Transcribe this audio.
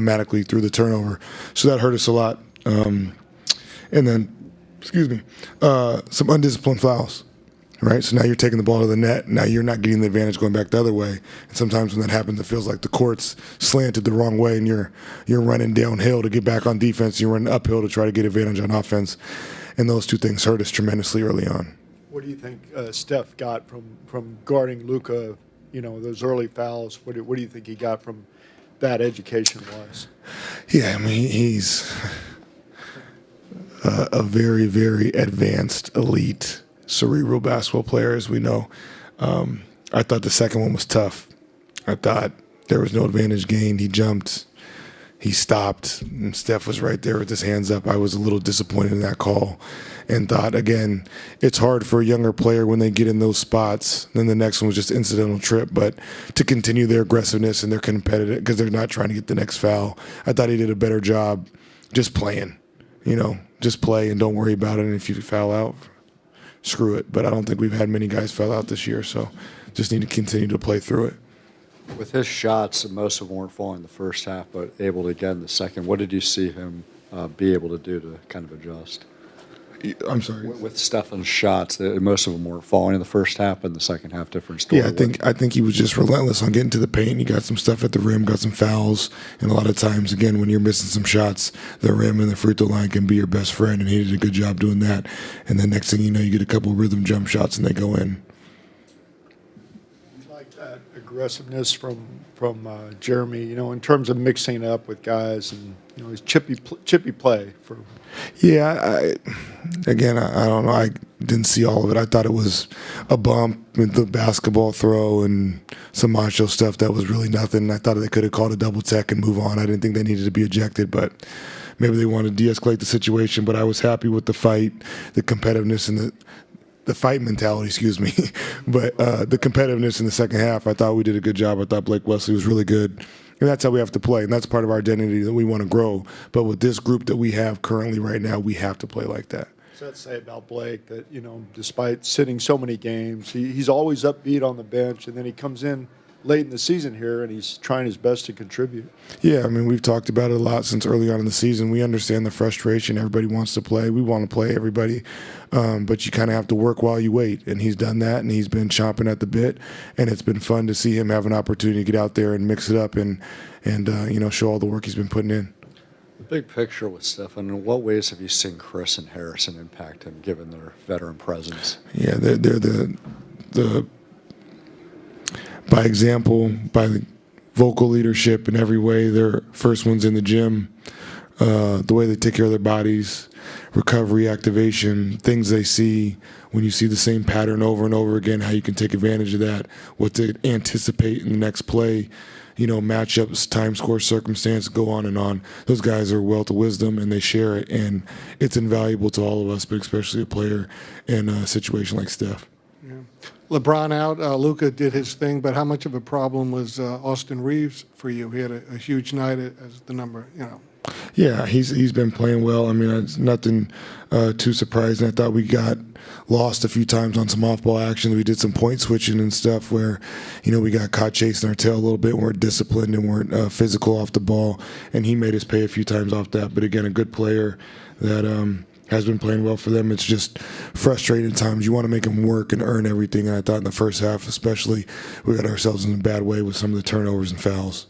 automatically through the turnover. So that hurt us a lot. And then, some undisciplined fouls. Right, so now you're taking the ball to the net. Now you're not getting the advantage going back the other way. And sometimes when that happens, it feels like the court's slanted the wrong way, and you're running downhill to get back on defense. You're running uphill to try to get advantage on offense, and those two things hurt us tremendously early on. What do you think Steph got from guarding Luka? You know, those early fouls. What do you think he got from that education-wise? Yeah, I mean he's a very, very advanced, elite, cerebral basketball player, as we know. I thought the second one was tough. I thought there was no advantage gained. He jumped, he stopped, and Steph was right there with his hands up. I was a little disappointed in that call and thought, again, it's hard for a younger player when they get in those spots. Then the next one was just incidental trip, but to continue their aggressiveness and their competitive, because they're not trying to get the next foul. I thought he did a better job just playing, just play and don't worry about it. And if you foul out, screw it. But I don't think we've had many guys foul out this year, so just need to continue to play through it. With his shots, most of them weren't falling in the first half, but able to get in the second. What did you see him be able to do to kind of adjust? I'm sorry. With Stefan's shots, most of them weren't falling in the first half, but in the second half, different story. Yeah, I think he was just relentless on getting to the paint. He got some stuff at the rim, got some fouls, and a lot of times, again, when you're missing some shots, the rim and the free throw line can be your best friend, and he did a good job doing that. And then next thing you know, you get a couple rhythm jump shots, and they go in. Like that aggressiveness from Jeremy, in terms of mixing up with guys and his chippy play for. Yeah, I don't know. I didn't see all of it. I thought it was a bump with the basketball throw and some macho stuff that was really nothing. I thought they could have called a double tech and move on. I didn't think they needed to be ejected, but maybe they wanted to de-escalate the situation. But I was happy with the fight, the competitiveness, and the fight mentality, but the competitiveness in the second half, I thought we did a good job. I thought Blake Wesley was really good. And that's how we have to play, and that's part of our identity that we want to grow. But with this group that we have currently right now, we have to play like that. So let's say about Blake that, despite sitting so many games, he's always upbeat on the bench, and then he comes in late in the season here, and he's trying his best to contribute. Yeah, I mean, we've talked about it a lot since early on in the season. We understand the frustration. Everybody wants to play. We want to play, everybody. But you kind of have to work while you wait. And he's done that, and he's been chomping at the bit. And it's been fun to see him have an opportunity to get out there and mix it up and show all the work he's been putting in. The big picture with Stefan, in what ways have you seen Chris and Harrison impact him, given their veteran presence? Yeah, they're the by example, by vocal leadership in every way. They're first ones in the gym, the way they take care of their bodies, recovery, activation, things they see. When you see the same pattern over and over again, how you can take advantage of that, what to anticipate in the next play, matchups, time, score, circumstance, go on and on. Those guys are a wealth of wisdom, and they share it, and it's invaluable to all of us, but especially a player in a situation like Steph. Yeah. LeBron out, Luka did his thing, but how much of a problem was Austin Reeves for you? He had a huge night as the number, Yeah, he's been playing well. I mean, it's nothing too surprising. I thought we got lost a few times on some off-ball action. We did some point switching and stuff where, we got caught chasing our tail a little bit, weren't disciplined and weren't physical off the ball, and he made us pay a few times off that. But again, a good player that has been playing well for them. It's just frustrating at times. You want to make them work and earn everything. And I thought in the first half especially, we got ourselves in a bad way with some of the turnovers and fouls.